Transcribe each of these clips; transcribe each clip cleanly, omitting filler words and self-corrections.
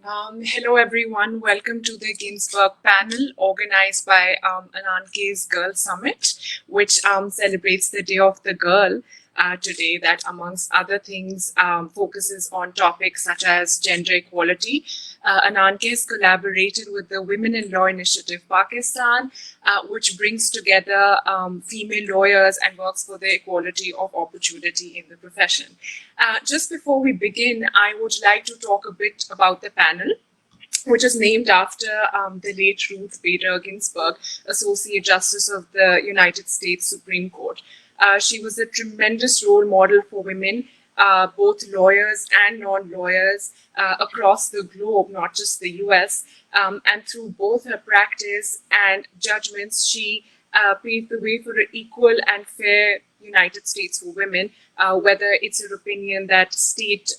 Hello, everyone. Welcome to the Ginsburg Panel organized by Ananke Girl Summit, which celebrates the Day of the Girl today, that amongst other things focuses on topics such as gender equality. Ananke has collaborated with the Women in Law Initiative Pakistan, which brings together female lawyers and works for the equality of opportunity in the profession. Just before we begin, I would like to talk a bit about the panel, which is named after the late Ruth Bader Ginsburg, Associate Justice of the United States Supreme Court. She was a tremendous role model for women, both lawyers and non-lawyers across the globe, not just the US. And through both her practice and judgments, she paved the way for an equal and fair United States for women, whether it was an opinion that stated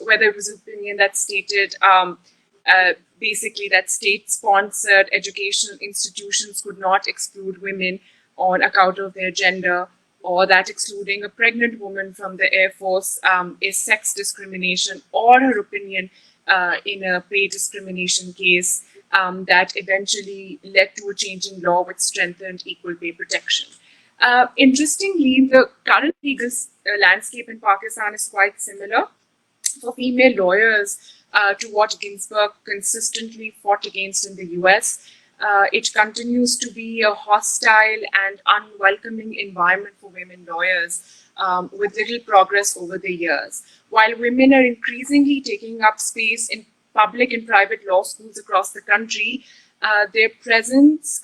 basically that state-sponsored educational institutions could not exclude women on account of their gender, or that excluding a pregnant woman from the Air Force is sex discrimination, or her opinion in a pay discrimination case that eventually led to a change in law which strengthened equal pay protection. Interestingly, the current legal landscape in Pakistan is quite similar for female lawyers to what Ginsburg consistently fought against in the US. It continues to be a hostile and unwelcoming environment for women lawyers, with little progress over the years. While women are increasingly taking up space in public and private law schools across the country, their presence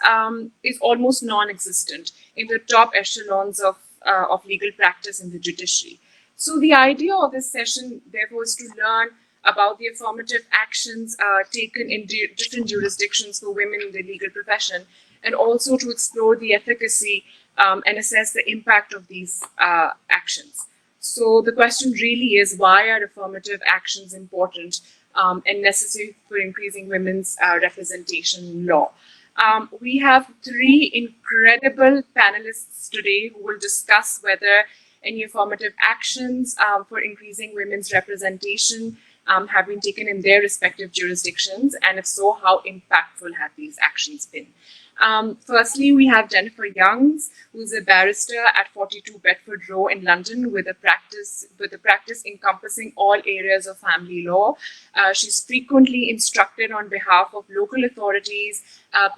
is almost non-existent in the top echelons of legal practice in the judiciary. So the idea of this session, therefore, is to learn about the affirmative actions taken in different jurisdictions for women in the legal profession, and also to explore the efficacy and assess the impact of these actions. So the question really is, why are affirmative actions important and necessary for increasing women's representation in law? We have three incredible panelists today who will discuss whether any affirmative actions for increasing women's representation have been taken in their respective jurisdictions, and if so, how impactful have these actions been? Firstly, we have Jennifer Youngs, who's a barrister at 42 Bedford Row in London with a practice encompassing all areas of family law. She's frequently instructed on behalf of local authorities,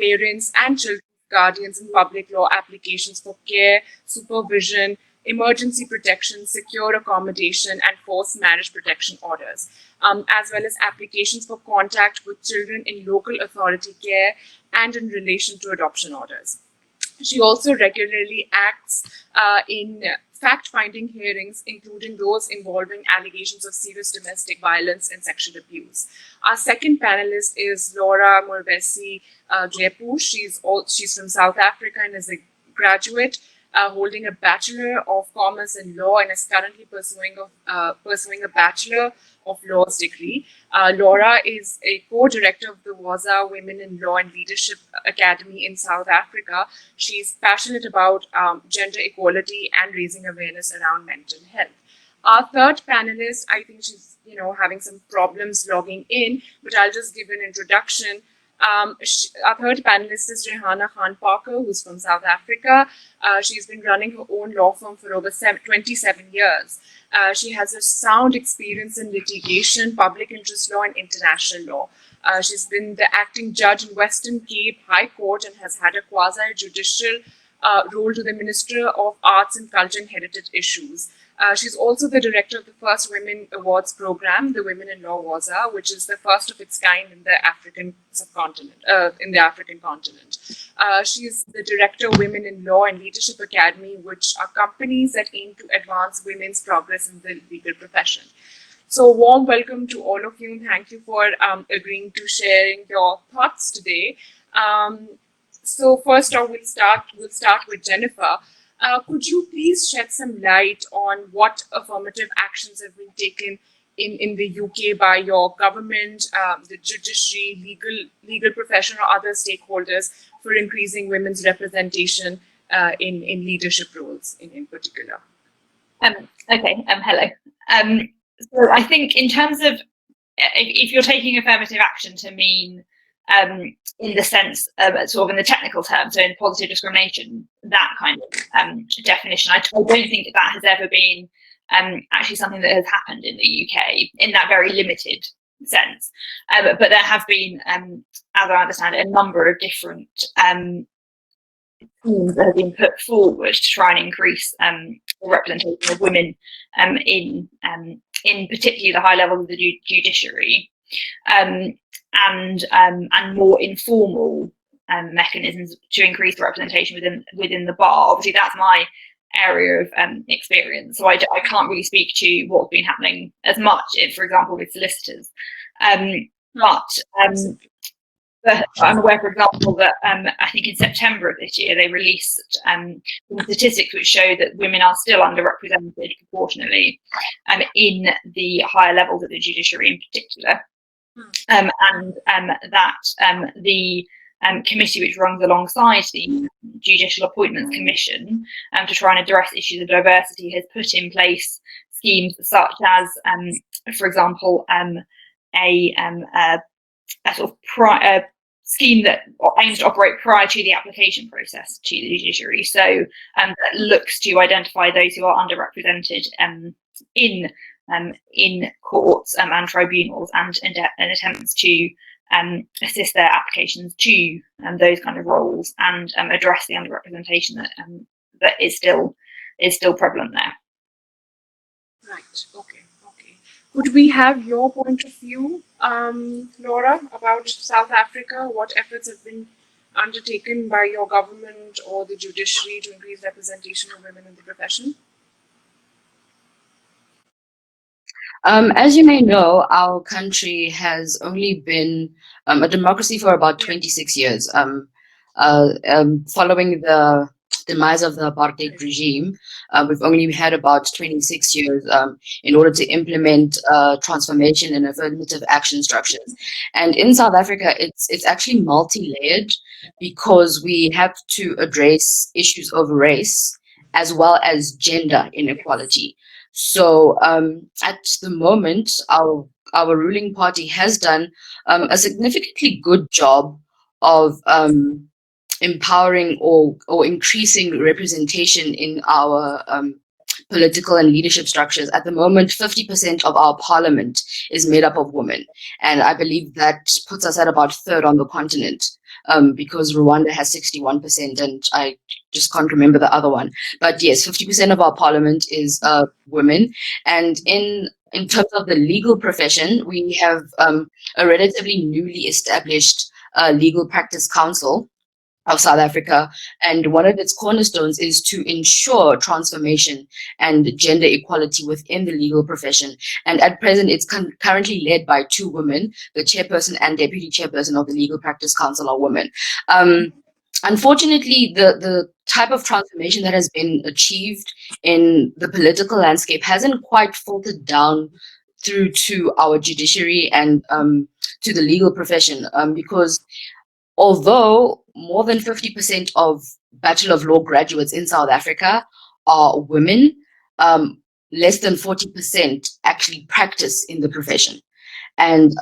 parents, and children's guardians in public law applications for care, supervision, emergency protection, secure accommodation, and forced marriage protection orders, as well as applications for contact with children in local authority care and in relation to adoption orders. She also regularly acts in fact-finding hearings, including those involving allegations of serious domestic violence and sexual abuse. Our second panelist is Laura Morvesi Dlepu. She's from South Africa and is a graduate holding a Bachelor of Commerce in Law and is currently pursuing a Bachelor of Laws degree. Laura is a co-director of the WAZA Women in Law and Leadership Academy in South Africa. She's passionate about gender equality and raising awareness around mental health. Our third panelist, I think she's having some problems logging in, but I'll just give an introduction. Our third panelist is Rehana Khan Parker, who's from South Africa. She's been running her own law firm for over 27 years. She has a sound experience in litigation, public interest law, and international law. She's been the acting judge in Western Cape High Court and has had a quasi-judicial role to the Minister of Arts and Culture and Heritage Issues. She's also the director of the first Women Awards program, the Women in Law WAZA, which is the first of its kind in the African subcontinent, continent. She's the director of Women in Law and Leadership Academy, which are companies that aim to advance women's progress in the legal profession. So warm welcome to all of you, and thank you for agreeing to sharing your thoughts today. So first off, we'll start with Jennifer. Could you please shed some light on what affirmative actions have been taken in the UK by your government, the judiciary, legal profession, or other stakeholders for increasing women's representation in leadership roles in particular? Hello. So I think in terms of if you're taking affirmative action to mean in the sense sort of in the technical term, so in positive discrimination, that kind of definition, I don't think that has ever been actually something that has happened in the UK in that very limited sense. But there have been, as I understand it, a number of different schemes that have been put forward to try and increase the representation of women in particularly the high levels of the judiciary, and more informal mechanisms to increase the representation within the bar. Obviously, that's my area of experience, so I can't really speak to what's been happening as much, for example, with solicitors. But I'm aware, for example, that I think in September of this year they released some statistics which show that women are still underrepresented proportionally in the higher levels of the judiciary in particular, and that the committee which runs alongside the Judicial Appointments Commission to try and address issues of diversity has put in place schemes such as, for example, a sort of scheme that aims to operate prior to the application process to the judiciary. So that looks to identify those who are underrepresented in courts and tribunals, and attempts to assist their applications to those kind of roles, and address the underrepresentation that is still prevalent there. Right. Okay. Could we have your point of view, Laura, about South Africa? What efforts have been undertaken by your government or the judiciary to increase representation of women in the profession? As you may know, our country has only been a democracy for about 26 years. Following the demise of the apartheid regime, we've only had about 26 years in order to implement transformation and affirmative action structures. And in South Africa, it's actually multi-layered, because we have to address issues of race as well as gender inequality. So at the moment, our ruling party has done a significantly good job of empowering or increasing representation in our political and leadership structures. At the moment, 50% of our parliament is made up of women. And I believe that puts us at about third on the continent, because Rwanda has 61%, and I just can't remember the other one. But yes, 50% of our parliament is women. And in terms of the legal profession, we have a relatively newly established legal practice council of South Africa, and one of its cornerstones is to ensure transformation and gender equality within the legal profession. And at present, it's currently led by 2 women. The chairperson and deputy chairperson of the Legal Practice Council are women. Unfortunately, the type of transformation that has been achieved in the political landscape hasn't quite filtered down through to our judiciary and to the legal profession, because although more than 50% of Bachelor of Law graduates in South Africa are women, less than 40% actually practice in the profession. And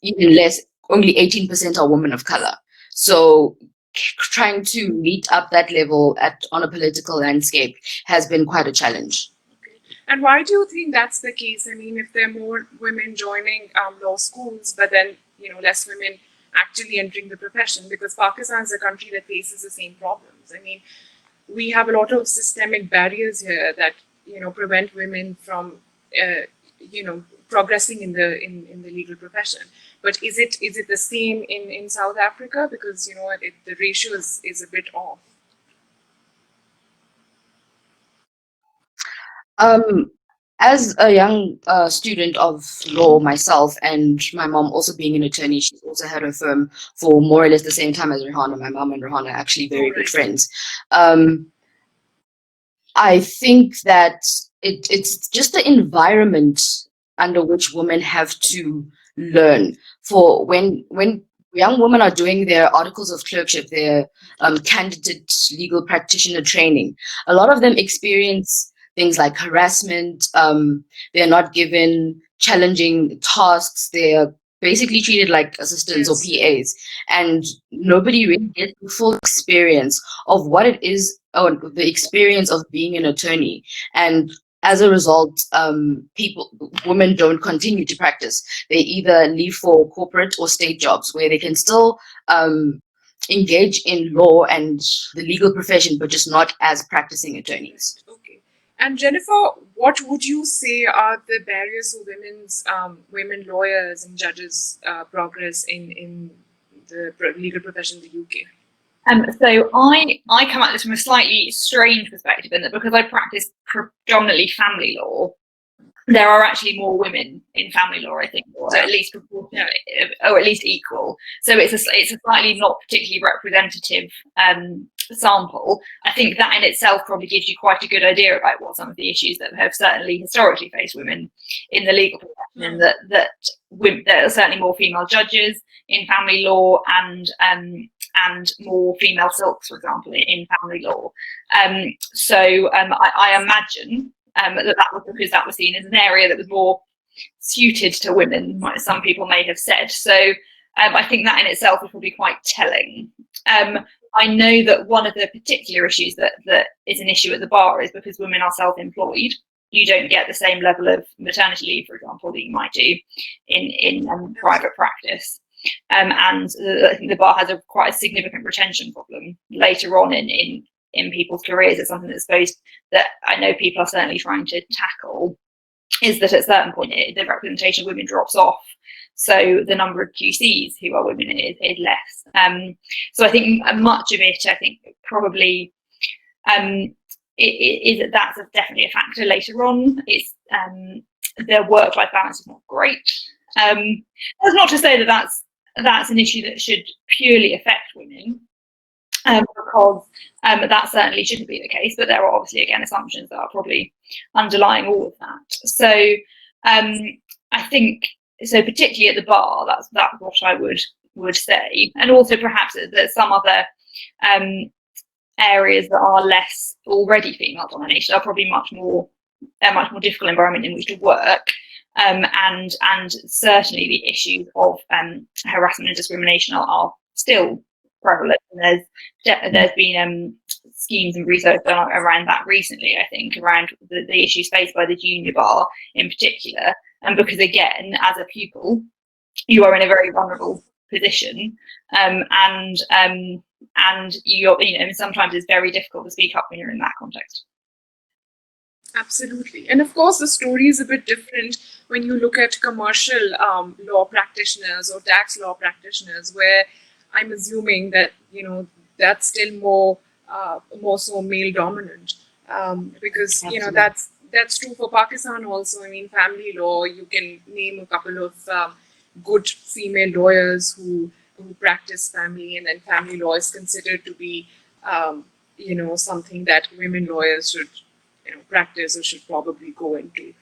even less, only 18% are women of color. So trying to meet up that level on a political landscape has been quite a challenge. Okay. And why do you think that's the case? I mean, if there are more women joining law schools, but then less women actually entering the profession, because Pakistan is a country that faces the same problems. I mean, we have a lot of systemic barriers here that prevent women from progressing in the legal profession. But is it the same in South Africa? Because the ratio is a bit off. As a young student of law myself, and my mom also being an attorney, she's also had her firm for more or less the same time as Rihanna. My mom and Rihanna are actually very good friends. I think that it's just the environment under which women have to learn. For when young women are doing their articles of clerkship, their candidate legal practitioner training, a lot of them experience things like harassment. They're not given challenging tasks. They're basically treated like assistants or PAs, and nobody really gets the full experience of what it is, or the experience of being an attorney. And as a result, women don't continue to practice. They either leave for corporate or state jobs where they can still engage in law and the legal profession, but just not as practicing attorneys. Okay. And Jennifer, what would you say are the barriers for women lawyers and judges progress in the legal profession in the UK? So I come at this from a slightly strange perspective, in that because I practice predominantly family law, there are actually more women in family law, I think, or at least proportionally, or at least equal. So it's a slightly not particularly representative sample. I think that in itself probably gives you quite a good idea about what some of the issues that have certainly historically faced women in the legal profession, and that there are certainly more female judges in family law, and more female silks, for example, in family law. So I imagine that was because that was seen as an area that was more suited to women, like some people may have said. So I think that in itself is probably quite telling. I know that one of the particular issues that is an issue at the bar is because women are self-employed, you don't get the same level of maternity leave, for example, that you might do in private practice. And I think the bar has quite a significant retention problem later on in people's careers. It's something that I know people are certainly trying to tackle, is that at a certain point the representation of women drops off, so the number of QCs who are women is less. So I think much of it, I think probably that's definitely a factor later on. It's their work-life balance is not great. That's not to say that that's an issue that should purely affect women, because that certainly shouldn't be the case, but there are obviously, again, assumptions that are probably underlying all of that. So I think, so particularly at the bar, that's what I would say. And also perhaps there's some other areas that are less already female dominated, are probably a much more difficult environment in which to work. And certainly the issues of harassment and discrimination are still prevalent. And there's been schemes and research done around that recently, I think, around the issues faced by the junior bar in particular. And because, again, as a pupil, you are in a very vulnerable position, and sometimes it's very difficult to speak up when you're in that context. Absolutely. And of course, the story is a bit different when you look at commercial law practitioners or tax law practitioners, where I'm assuming that, that's still more so male dominant, because, that's true for Pakistan also. I mean, family law, you can name a couple of good female lawyers who practice family, and then family law is considered to be, something that women lawyers should practice or should probably go into,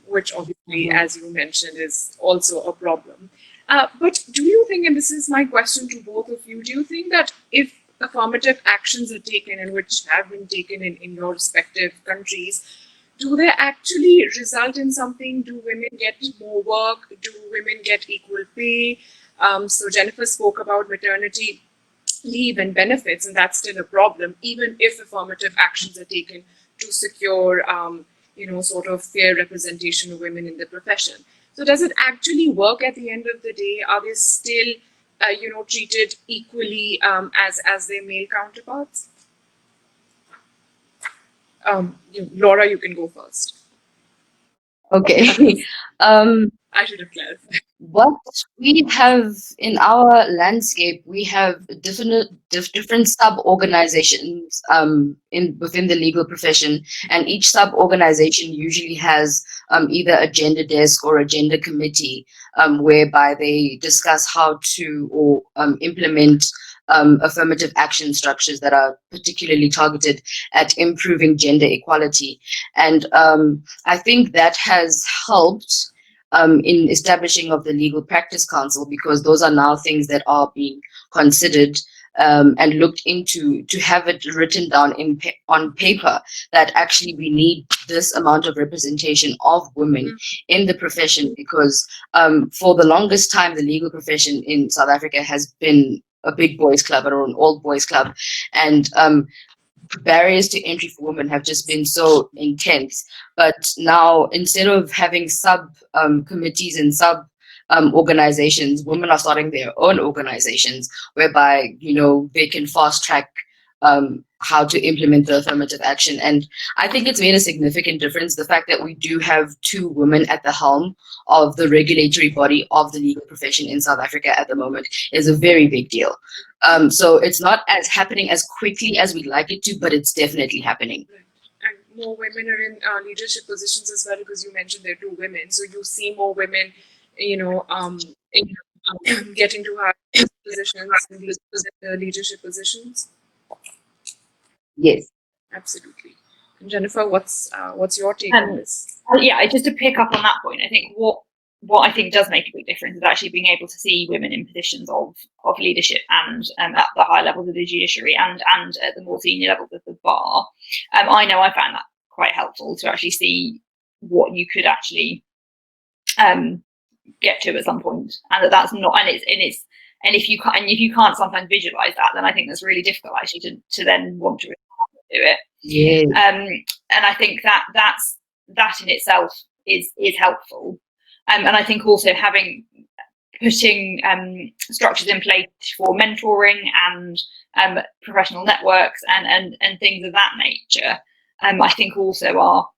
which obviously, as you mentioned, is also a problem. But do you think, and this is my question to both of you, do you think that if affirmative actions are taken, and which have been taken in your respective countries, do they actually result in something? Do women get more work? Do women get equal pay? So Jennifer spoke about maternity leave and benefits, and that's still a problem, even if affirmative actions are taken to secure, sort of fair representation of women in the profession. So does it actually work at the end of the day? Are they still, treated equally as their male counterparts? Laura, you can go first. Okay. I should have clarified. What we have in our landscape, we have different sub-organizations within the legal profession, and each sub-organization usually has either a gender desk or a gender committee, whereby they discuss how to or implement affirmative action structures that are particularly targeted at improving gender equality. And I think that has helped in establishing of the Legal Practice Council, because those are now things that are being considered and looked into to have it written down on paper that actually we need this amount of representation of women in the profession, because for the longest time the legal profession in South Africa has been a big boys club or an all boys club, and barriers to entry for women have just been so intense. But now, instead of having sub committees and sub organizations, women are starting their own organizations whereby, you know, they can fast track how to implement the affirmative action. And I think it's made a significant difference. The fact that we do have 2 women at the helm of the regulatory body of the legal profession in South Africa at the moment is a very big deal. So it's not as happening as quickly as we'd like it to, but it's definitely happening. Right. And more women are in leadership positions as well, because you mentioned there are 2 women. So you see more women, you know, getting to high positions in leadership positions. Yes. Absolutely. And Jennifer, what's your take on this? Yeah, just to pick up on that point, I think what I think does make a big difference is actually being able to see women in positions of leadership and at the high levels of the judiciary and at the more senior levels of the bar. I know I found that quite helpful to actually see what you could actually get to at some point, and that's not, and if you can't sometimes visualize that, then I think that's really difficult actually to then want to do it. Yeah. And I think that in itself is helpful. And I think also putting structures in place for mentoring and professional networks and things of that nature, I think also are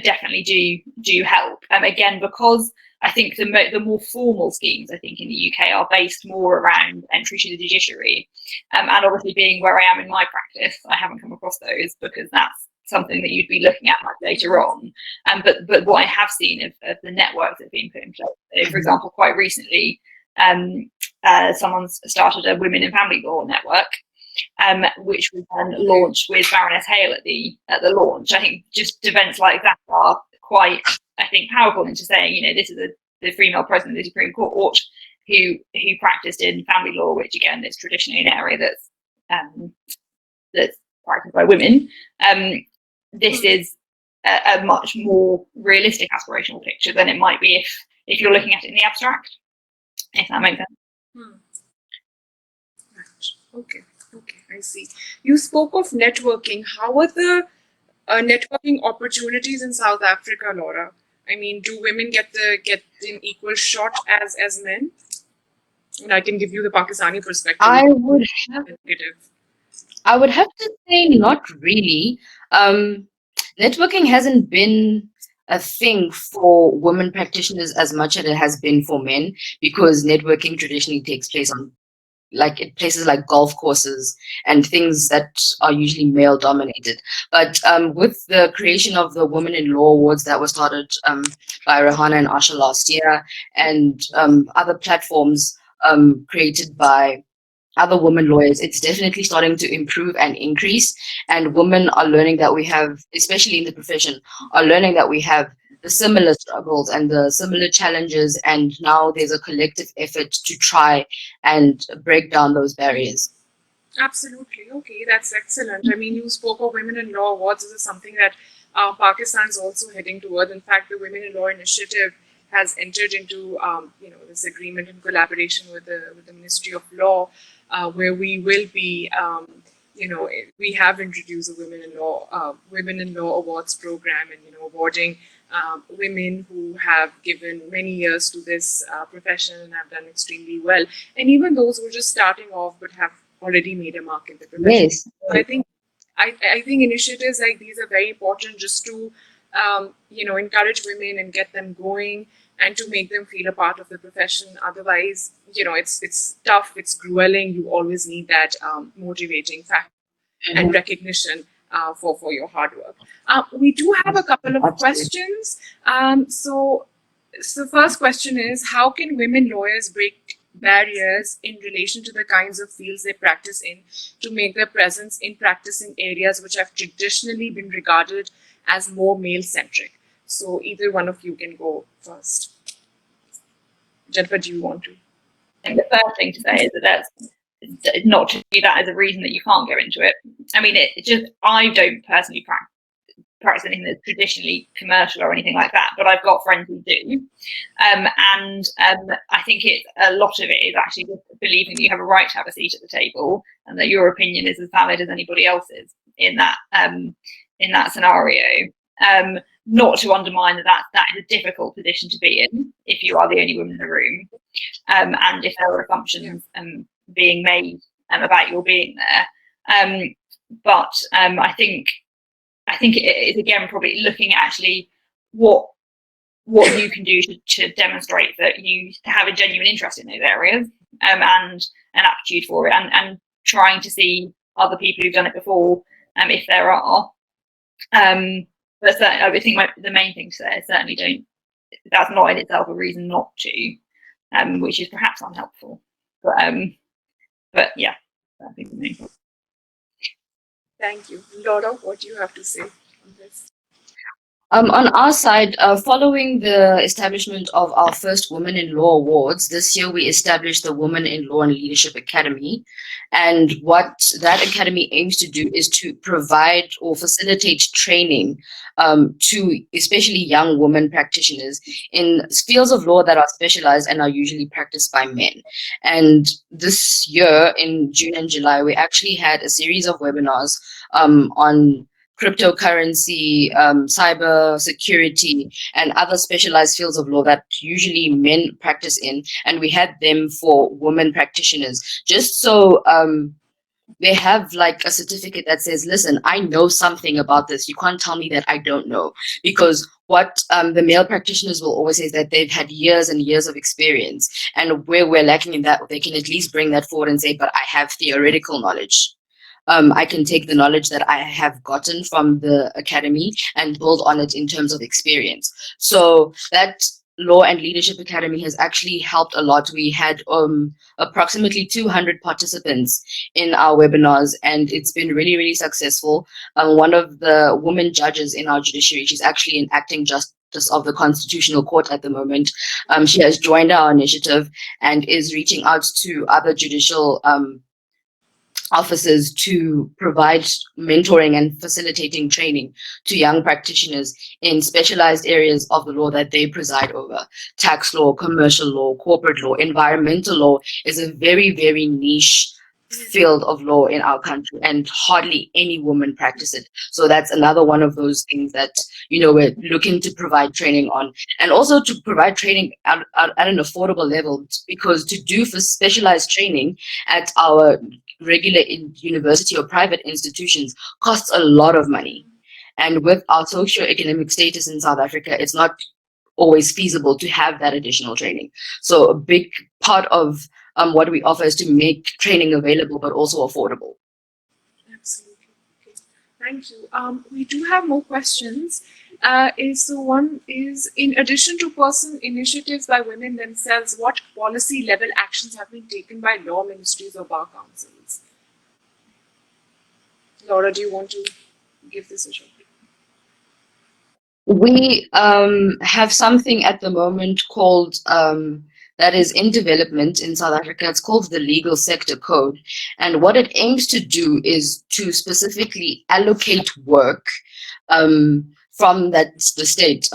definitely do help. Again, because I think the more formal schemes, I think, in the UK are based more around entry to the judiciary. And obviously, being where I am in my practice, I haven't come across those because that's something that you'd be looking at much later on. But what I have seen of the networks that have been put in place, so for example, quite recently, someone's started a Women in Family Law network, which was then launched with Baroness Hale at the launch. I think just events like that are quite, I think, powerful into saying, you know, this is the female president of the Supreme Court who practiced in family law, which again is traditionally an area that's practiced by women. This is a much more realistic aspirational picture than it might be if you're looking at it in the abstract, if that makes sense. Okay, I see. You spoke of networking. How are the networking opportunities in South Africa, Laura? I mean, do women get an equal shot as men? And I can give you the Pakistani perspective. I would have to say not really. Networking hasn't been a thing for women practitioners as much as it has been for men, because networking traditionally takes place on places like golf courses and things that are usually male dominated. But with the creation of the Women in Law Awards that was started by Rahana and Asha last year, and other platforms created by other women lawyers, it's definitely starting to improve and increase. And women are learning that we have, especially in the profession, are learning that we have the similar struggles and the similar challenges, and now there's a collective effort to try and break down those barriers. Absolutely. Okay, that's excellent. I mean, you spoke of Women in Law Awards. This is something that Pakistan is also heading toward. In fact, the Women in Law Initiative has entered into this agreement in collaboration with the Ministry of Law, where we will be we have introduced a Women in Law Awards program, and awarding women who have given many years to this profession and have done extremely well, and even those who are just starting off but have already made a mark in the profession. Yes. So I think initiatives like these are very important, just to encourage women and get them going, and to make them feel a part of the profession. Otherwise, it's tough, it's grueling. You always need that motivating factor and recognition for your hard work. We do have a couple of questions. So the first question is, how can women lawyers break barriers in relation to the kinds of fields they practice in, to make their presence in practice in areas which have traditionally been regarded as more male-centric? So either one of you can go first. Jennifer, do you want to? I think the first thing to say is that not to do that as a reason that you can't go into it. I mean, I don't personally practice anything that's traditionally commercial or anything like that, but I've got friends who do. And I think a lot of it is actually just believing that you have a right to have a seat at the table and that your opinion is as valid as anybody else's in that scenario. Not to undermine that is a difficult position to be in if you are the only woman in the room, and if there are assumptions being made about your being there. But I think it is, again, probably looking at actually what you can do to demonstrate that you have a genuine interest in those areas, and an aptitude for it, and trying to see other people who've done it before, if there are. But I think the main thing to say is certainly that's not in itself a reason not to, which is perhaps unhelpful. But yeah, I think the main thing. Thank you. Laura, what do you have to say on this? On our side, following the establishment of our first Women in Law Awards, this year we established the Women in Law and Leadership Academy. And what that academy aims to do is to provide or facilitate training to especially young women practitioners in fields of law that are specialized and are usually practiced by men. And this year, in June and July, we actually had a series of webinars on cryptocurrency, cyber security, and other specialized fields of law that usually men practice in. And we had them for women practitioners, just so they have like a certificate that says, listen, I know something about this. You can't tell me that I don't know. Because what the male practitioners will always say is that they've had years and years of experience. And where we're lacking in that, they can at least bring that forward and say, but I have theoretical knowledge. I can take the knowledge that I have gotten from the academy and build on it in terms of experience. So that Law and Leadership Academy has actually helped a lot. We had approximately 200 participants in our webinars, and it's been really, really successful. One of the women judges in our judiciary, she's actually an acting justice of the Constitutional Court at the moment. She has joined our initiative and is reaching out to other judicial officers to provide mentoring and facilitating training to young practitioners in specialized areas of the law that they preside over. Tax law, commercial law, corporate law, environmental law is a very, very niche field of law in our country, and hardly any women practice it. So that's another one of those things that, we're looking to provide training on, and also to provide training at an affordable level, because to do for specialized training at our regular university or private institutions costs a lot of money. And with our socioeconomic status in South Africa, it's not always feasible to have that additional training. So a big part of what we offer is to make training available, but also affordable. Absolutely. Okay. Thank you. We do have more questions. One is, in addition to personal initiatives by women themselves, what policy level actions have been taken by law ministries or bar councils? Laura, do you want to give this a shot? We have something at the moment called, that is in development in South Africa. It's called the Legal Sector Code. And what it aims to do is to specifically allocate work from the state.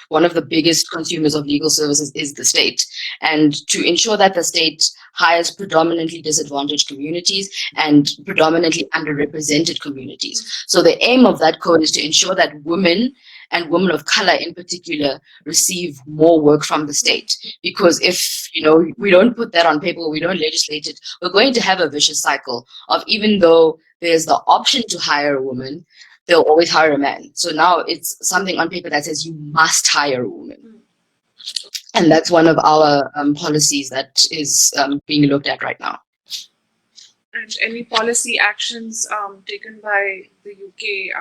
One of the biggest consumers of legal services is the state, and to ensure that the state hires predominantly disadvantaged communities and predominantly underrepresented communities. So the aim of that code is to ensure that women and women of color in particular receive more work from the state. Because if we don't put that on paper, we don't legislate it, we're going to have a vicious cycle of, even though there's the option to hire a woman, they'll always hire a man. So now it's something on paper that says you must hire a woman. And that's one of our policies that is being looked at right now. And any policy actions taken by the UK,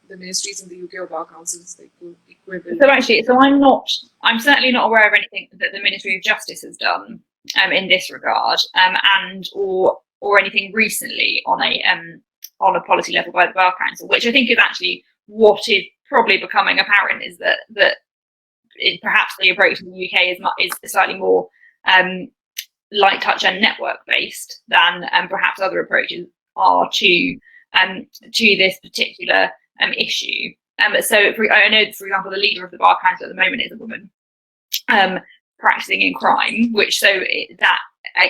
the ministries in the UK or bar councils, they could equivalent? I'm certainly not aware of anything that the Ministry of Justice has done in this regard, and or anything recently on a policy level by the Bar Council, which I think is actually what is probably becoming apparent, is that perhaps the approach in the UK is slightly more light touch and network based than perhaps other approaches are to this particular issue. So I know, for example, the leader of the Bar Council at the moment is a woman practicing in crime,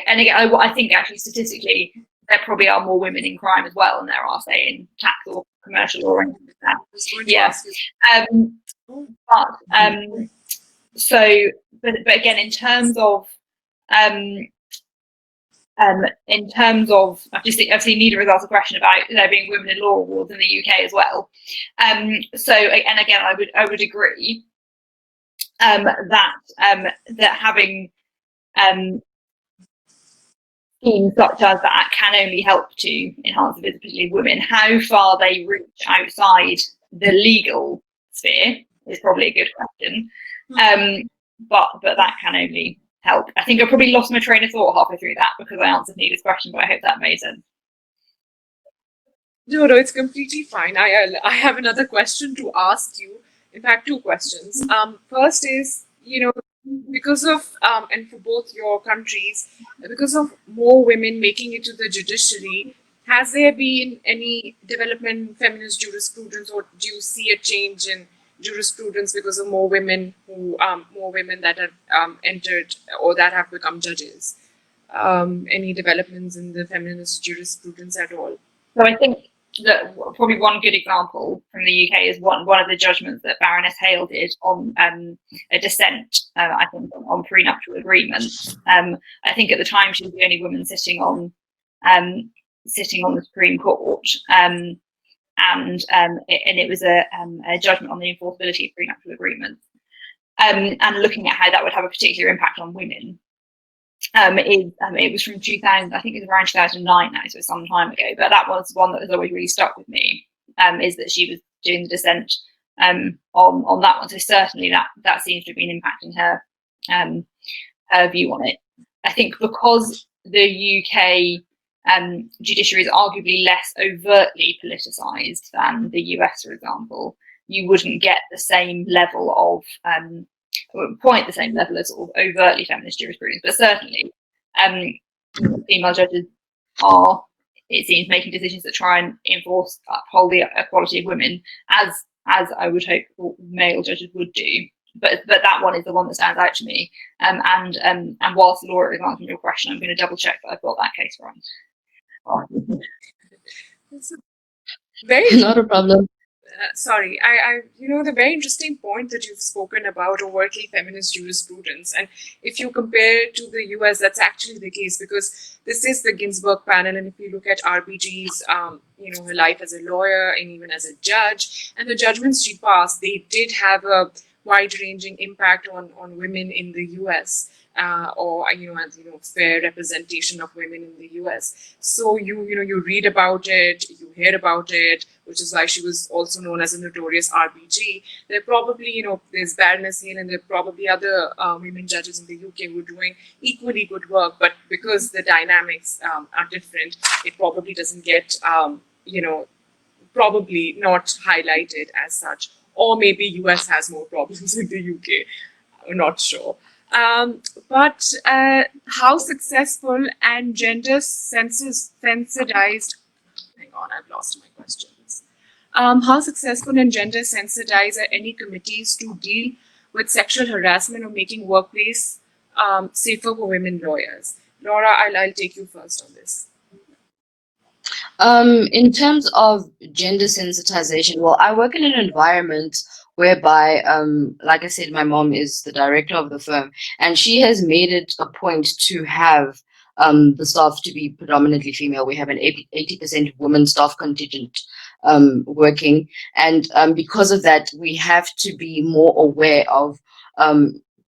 and again, I think actually statistically there probably are more women in crime as well than there are, say, in tax or commercial law or anything like that. Yeah. But again, in terms of I've seen neither has asked a question about there being women in law awards in the UK as well. So, and again, I would agree that having schemes such as that can only help to enhance the visibility of women. How far they reach outside the legal sphere is probably a good question. But that can only help. I think I probably lost my train of thought halfway through that because I answered Nida's question, but I hope that made sense. No, it's completely fine. I have another question to ask you. In fact, two questions. First is, because of, and for both your countries, because of more women making it to the judiciary, has there been any development in feminist jurisprudence, or do you see a change in jurisprudence because of more women that have entered or that have become judges? Any developments in the feminist jurisprudence at all? So I think that probably one good example from the UK is one of the judgments that Baroness Hale did on a dissent, I think, on prenuptial agreements. I think at the time she was the only woman sitting on the Supreme Court, and it was a judgment on the enforceability of prenuptial agreements, and looking at how that would have a particular impact on women. It was from 2000, I think it was around 2009 now, so it's some time ago, but that was one that has always really stuck with me, is that she was doing the dissent on that one. So certainly that seems to have been impacting her view on it. I think because the UK judiciary is arguably less overtly politicised than the US, for example, you wouldn't get the same level of quite the same level of sort of overtly feminist jurisprudence, but certainly female judges are, it seems, making decisions that try and uphold the equality of women, as I would hope male judges would do. But that one is the one that stands out to me. And whilst Laura is answering your question, I'm going to double check that I've got that case right. Very Not a problem. Sorry, the very interesting point that you've spoken about overtly feminist jurisprudence, and if you compare to the US, that's actually the case, because this is the Ginsburg Panel, and if you look at RBG's, her life as a lawyer and even as a judge, and the judgments she passed, they did have a wide-ranging impact on women in the US. Fair representation of women in the US. So you read about it, you hear about it, which is why she was also known as a notorious RBG. There are probably, there's Baroness Hale, and there are probably other women judges in the UK who are doing equally good work, but because the dynamics are different, it probably doesn't get, probably not highlighted as such. Or maybe US has more problems than the UK. I'm not sure. But how successful and gender sensitized, hang on, I've lost my questions. How successful and gender sensitized are any committees to deal with sexual harassment or making workplace safer for women lawyers? Laura, I'll take you first on this. In terms of gender sensitization, well, I work in an environment whereby, like I said, my mom is the director of the firm, and she has made it a point to have the staff to be predominantly female. We have an 80% women staff contingent working, and because of that, we have to be more aware of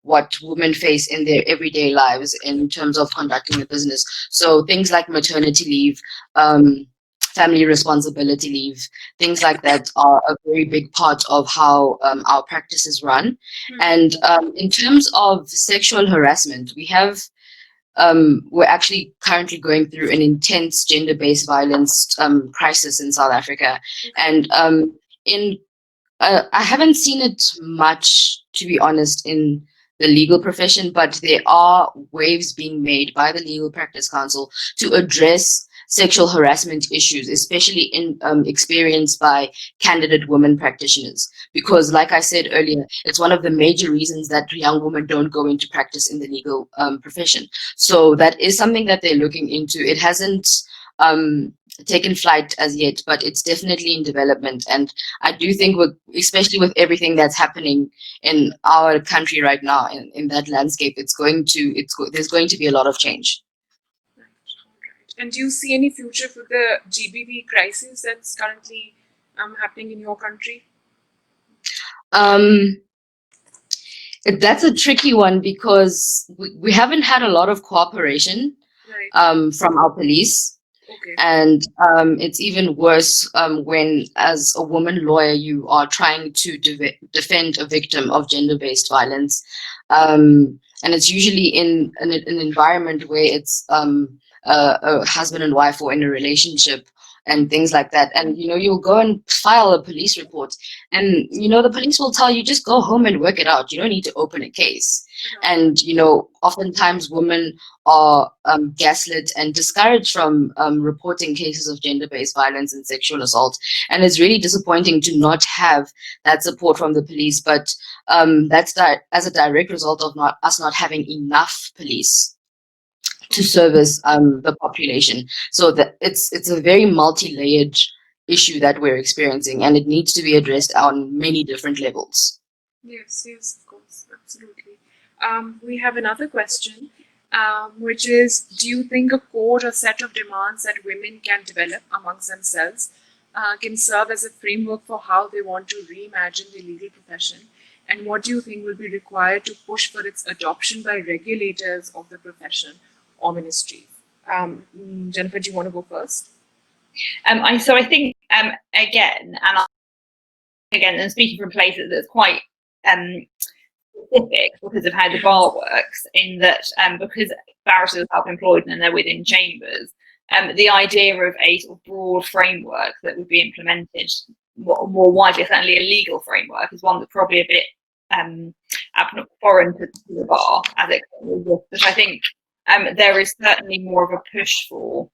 what women face in their everyday lives in terms of conducting a business. So things like maternity leave, family responsibility leave, things like that are a very big part of how our practices run. And in terms of sexual harassment, we have, we're actually currently going through an intense gender-based violence crisis in South Africa. And I haven't seen it much, to be honest, in the legal profession, but there are waves being made by the Legal Practice Council to address sexual harassment issues, especially experienced by candidate women practitioners. Because, like I said earlier, it's one of the major reasons that young women don't go into practice in the legal profession. So that is something that they're looking into. It hasn't taken flight as yet, but it's definitely in development. And I do think, especially with everything that's happening in our country right now, in that landscape, there's going to be a lot of change. Right. And do you see any future for the GBV crisis that's currently happening in your country? That's a tricky one because we haven't had a lot of cooperation from our police. Okay. And it's even worse when, as a woman lawyer, you are trying to defend a victim of gender-based violence. And it's usually in an environment where it's a husband and wife or in a relationship and things like that. And, you'll go and file a police report. And, the police will tell you, just go home and work it out. You don't need to open a case. And, oftentimes women are gaslit and discouraged from reporting cases of gender-based violence and sexual assault. And it's really disappointing to not have that support from the police. But that's as a direct result of us not having enough police to service the population. So that it's a very multi-layered issue that we're experiencing, and it needs to be addressed on many different levels. Yes, of course, absolutely. We have another question, which is, do you think a code or set of demands that women can develop amongst themselves can serve as a framework for how they want to reimagine the legal profession? And what do you think will be required to push for its adoption by regulators of the profession or ministries? Jennifer, do you want to go first? So I think, again, and speaking from places that's quite specific because of how the bar works, in that because barristers are self-employed and they're within chambers, the idea of a sort of broad framework that would be implemented more widely, certainly a legal framework, is one that's probably a bit foreign to the bar as it is. But I think there is certainly more of a push for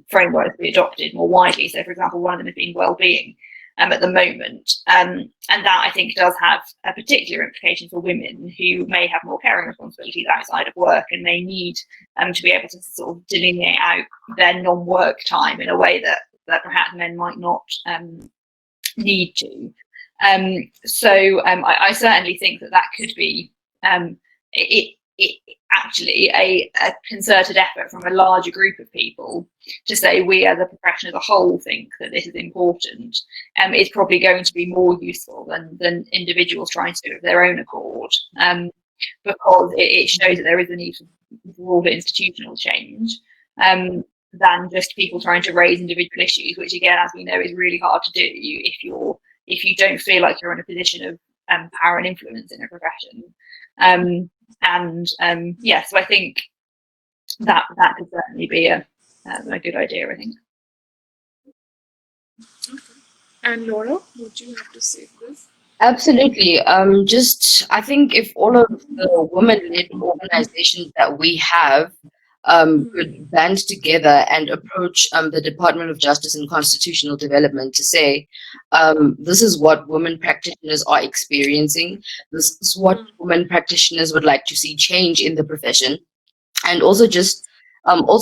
frameworks to be adopted more widely. So, for example, one of them has been well-being at the moment, and that I think does have a particular implication for women who may have more caring responsibilities outside of work, and they need to be able to sort of delineate out their non-work time in a way that perhaps men might not need to. So I certainly think that could be actually a concerted effort from a larger group of people to say, we as a profession as a whole think that this is important. Is probably going to be more useful than individuals trying to do it of their own accord, because it shows that there is a need for broader institutional change than just people trying to raise individual issues, which again, as we know, is really hard to do if you don't feel like you're in a position of power and influence in a profession. So I think that could certainly be a good idea, I think. Okay. And Laura, what do you have to say for this? Absolutely. I think if all of the women-led organizations that we have could band together and approach the Department of Justice and Constitutional Development to say, this is what women practitioners are experiencing, this is what women practitioners would like to see change in the profession, and also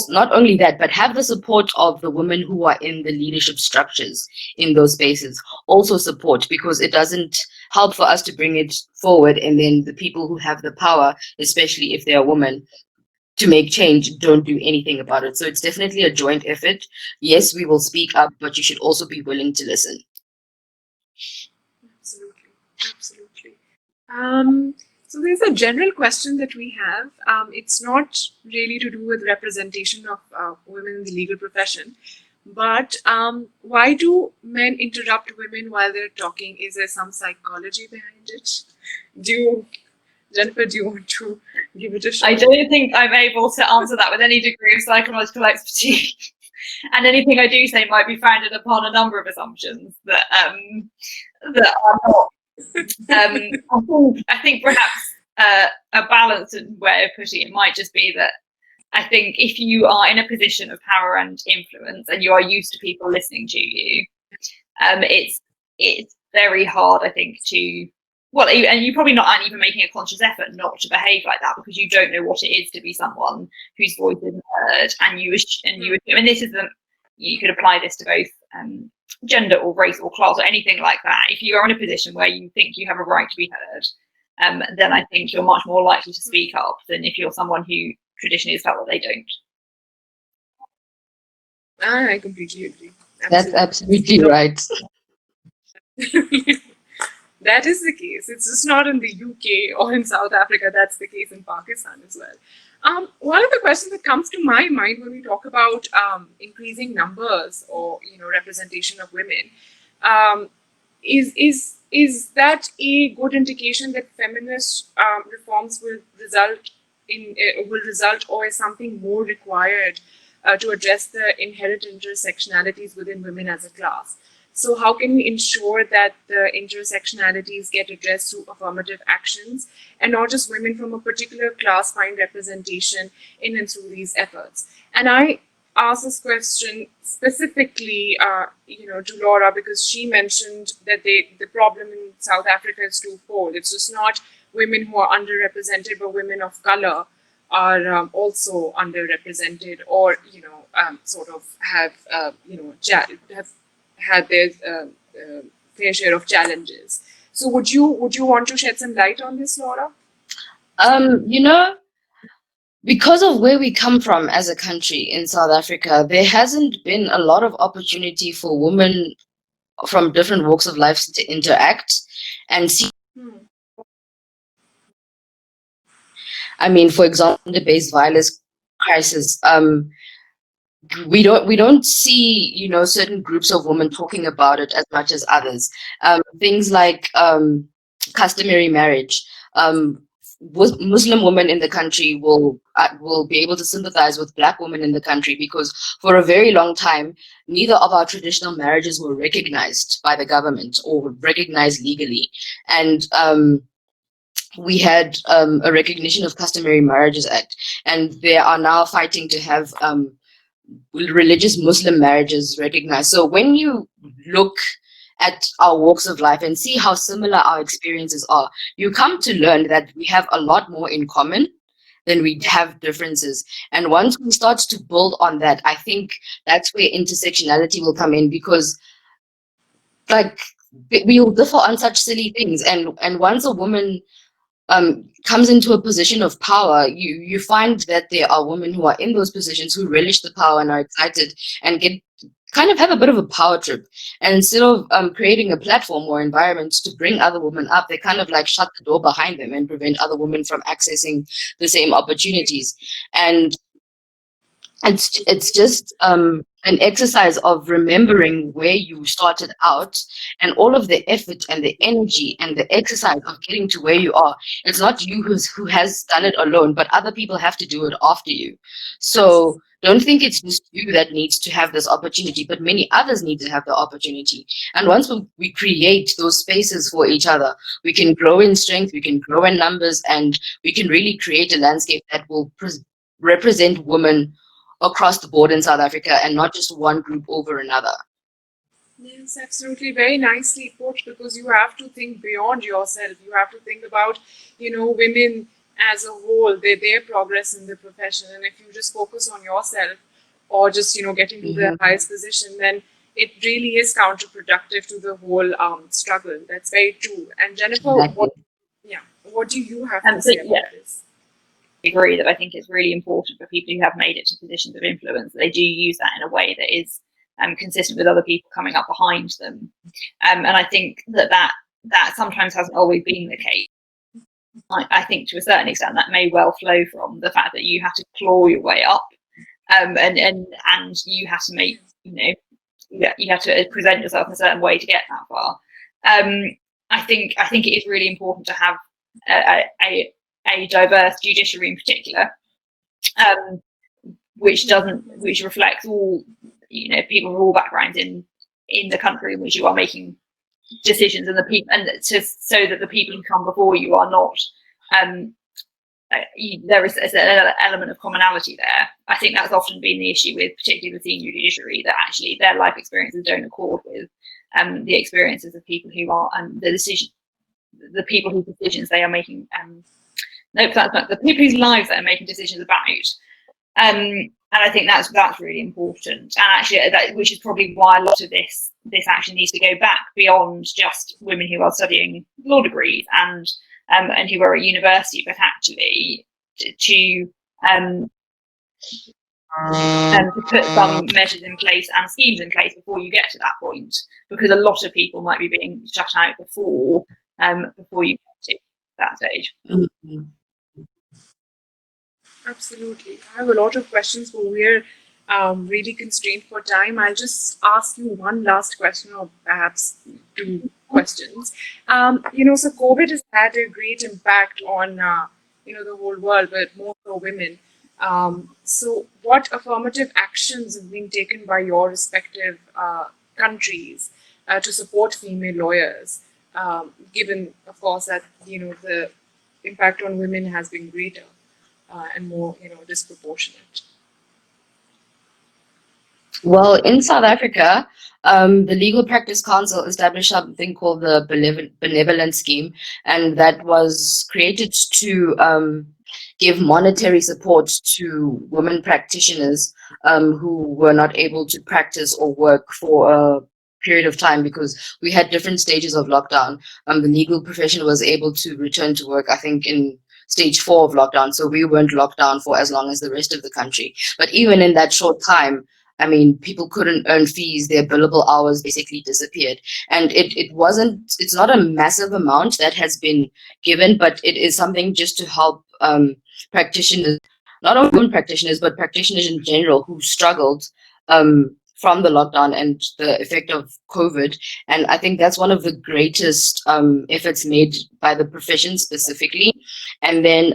not only that, but have the support of the women who are in the leadership structures in those spaces also support, because it doesn't help for us to bring it forward and then the people who have the power, especially if they're women, to make change, don't do anything about it. So it's definitely a joint effort. Yes, we will speak up, but you should also be willing to listen. Absolutely. So there's a general question that we have. It's not really to do with representation of women in the legal profession, but why do men interrupt women while they're talking? Is there some psychology behind it? Jennifer, do you want to give it a shot? I don't think I'm able to answer that with any degree of psychological expertise. And anything I do say might be founded upon a number of assumptions that are not I think perhaps a balanced way of putting it might just be that I think if you are in a position of power and influence and you are used to people listening to you, it's very hard, I think, to and you're probably not even making a conscious effort not to behave like that because you don't know what it is to be someone whose voice isn't heard, and this is you could apply this to both gender or race or class or anything like that. If you are in a position where you think you have a right to be heard, then I think you're much more likely to speak up than if you're someone who traditionally has felt that they don't. I completely agree. That's absolutely right. That is the case. It's just not in the UK or in South Africa. That's the case in Pakistan as well. One of the questions that comes to my mind when we talk about increasing numbers or representation of women is that a good indication that feminist reforms will result or is something more required to address the inherent intersectionalities within women as a class? So how can we ensure that the intersectionalities get addressed through affirmative actions and not just women from a particular class find representation in and through these efforts? And I ask this question specifically, to Laura, because she mentioned that the problem in South Africa is twofold. It's just not women who are underrepresented, but women of color are also underrepresented, or sort of have had their fair share of challenges. So would you want to shed some light on this, Laura? Because of where we come from as a country in South Africa, there hasn't been a lot of opportunity for women from different walks of life to interact and see. I mean, for example, the base violence crisis, we don't see certain groups of women talking about it as much as others. Things like customary marriage. Muslim women in the country will be able to sympathize with Black women in the country because for a very long time, neither of our traditional marriages were recognized by the government or recognized legally, and we had a recognition of Customary Marriages Act, and they are now fighting to have religious Muslim marriages recognized. So when you look at our walks of life and see how similar our experiences are, you come to learn that we have a lot more in common than we have differences. And once we start to build on that, I think that's where intersectionality will come in, because we'll differ on such silly things. And once a woman comes into a position of power, you find that there are women who are in those positions who relish the power and are excited and kind of have a bit of a power trip. And instead of creating a platform or environment to bring other women up, they kind of shut the door behind them and prevent other women from accessing the same opportunities. And it's just an exercise of remembering where you started out and all of the effort and the energy and the exercise of getting to where you are. It's not you who has done it alone, but other people have to do it after you. So don't think it's just you that needs to have this opportunity, but many others need to have the opportunity. And once we create those spaces for each other, we can grow in strength, we can grow in numbers, and we can really create a landscape that will represent women across the board in South Africa and not just one group over another. Yes, absolutely. Very nicely put, because you have to think beyond yourself. You have to think about, women as a whole, their progress in the profession. And if you just focus on yourself or just, getting to the highest position, then it really is counterproductive to the whole struggle. That's very true. And Jennifer, Exactly. what do you have to say about this? Agree that I think it's really important for people who have made it to positions of influence that they do use that in a way that is consistent with other people coming up behind them, and I think that sometimes hasn't always been the case. I think to a certain extent that may well flow from the fact that you have to claw your way up, and you have to make you have to present yourself in a certain way to get that far. I think it is really important to have a diverse judiciary in particular, which reflects all people of all backgrounds in the country in which you are making decisions, and so that the people who come before you are not there is an element of commonality there. I think that's often been the issue with particularly the senior judiciary, that actually their life experiences don't accord with the experiences of people who are the people whose decisions they are making. The people whose lives they are making decisions about. And I think that's really important. And actually, which is probably why a lot of this action needs to go back beyond just women who are studying law degrees and who are at university, but actually to put some measures in place and schemes in place before you get to that point, because a lot of people might be being shut out before you get to that stage. Mm-hmm. Absolutely. I have a lot of questions, but we're really constrained for time. I'll just ask you one last question, or perhaps two questions. So COVID has had a great impact on, the whole world, but more for women. So what affirmative actions have been taken by your respective countries to support female lawyers, given, of course, that, the impact on women has been greater? And more, disproportionate. Well, in South Africa, the Legal Practice Council established something called the Benevolent Scheme, and that was created to give monetary support to women practitioners who were not able to practice or work for a period of time because we had different stages of lockdown. The legal profession was able to return to work, I think, in stage 4 of lockdown, so we weren't locked down for as long as the rest of the country. But even in that short time, I mean, people couldn't earn fees, their billable hours basically disappeared. And it's not a massive amount that has been given, but it is something just to help practitioners, not only women practitioners, but practitioners in general who struggled from the lockdown and the effect of COVID. And I think that's one of the greatest efforts made by the profession specifically. And then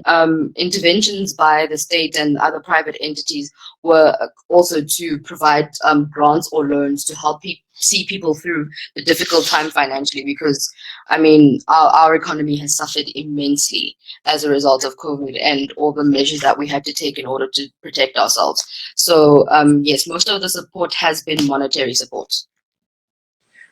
interventions by the state and other private entities were also to provide grants or loans to help see people through the difficult time financially, because I mean our economy has suffered immensely as a result of COVID and all the measures that we had to take in order to protect ourselves. So yes, most of the support has been monetary support.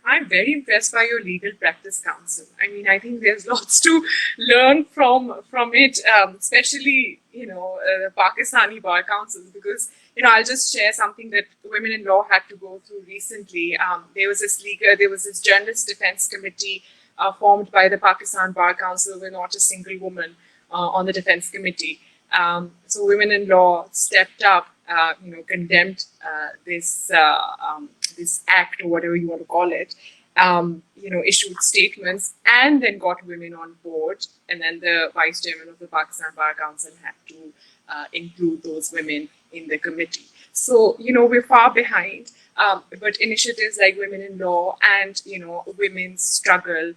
I'm very impressed by your legal practice council. I mean, I think there's lots to learn from it, especially the Pakistani bar councils, because I'll just share something that women in law had to go through recently. There was this journalist defense committee formed by the Pakistan Bar Council with not a single woman on the defense committee. So women in law stepped up, condemned this act, or whatever you want to call it, issued statements, and then got women on board. And then the vice chairman of the Pakistan Bar Council had to include those women in the committee. So, we're far behind, but initiatives like Women in Law and, women's struggle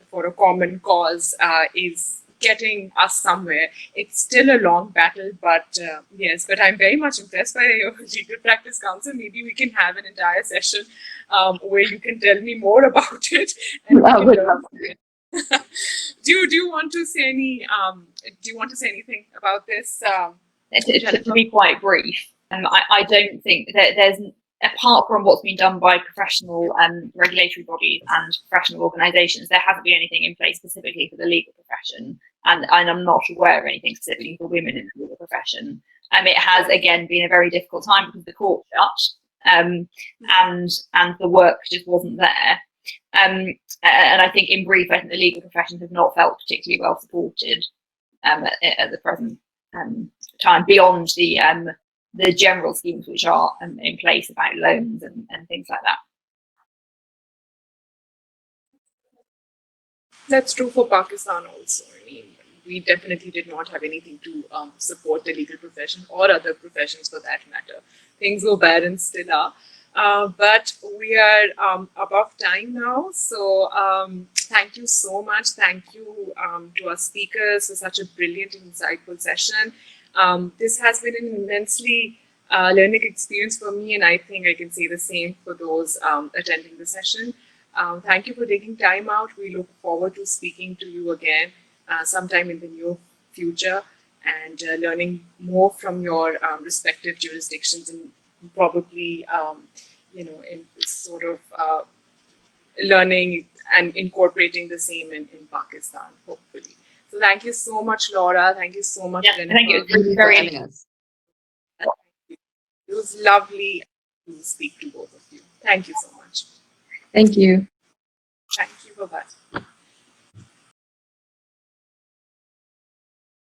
for a common cause is getting us somewhere. It's still a long battle, but yes, but I'm very much impressed by your legal practice council. Maybe we can have an entire session where you can tell me more about it. And do you want to say anything about this? To be quite brief, I don't think that there's, apart from what's been done by professional regulatory bodies and professional organisations, there hasn't been anything in place specifically for the legal profession, and I'm not aware of anything specifically for women in the legal profession. It has again been a very difficult time because the court shut, and the work just wasn't there. And I think, in brief, I think the legal profession has not felt particularly well supported at the present time, beyond the general schemes which are in place about loans and things like that. That's true for Pakistan also. I mean, we definitely did not have anything to support the legal profession or other professions for that matter. Things were bad and still are. But we are above time now. So thank you so much. Thank you to our speakers for such a brilliant and insightful session. This has been an immensely learning experience for me, and I think I can say the same for those attending the session. Thank you for taking time out. We look forward to speaking to you again sometime in the near future and learning more from your respective jurisdictions and probably, in sort of learning and incorporating the same in Pakistan, hopefully. So thank you so much, Laura. Thank you so much, Yes, Jennifer. thank you. It was Thank you for very having us. It was lovely to speak to both of you. Thank you so much. Thank you. Thank you. Bye-bye.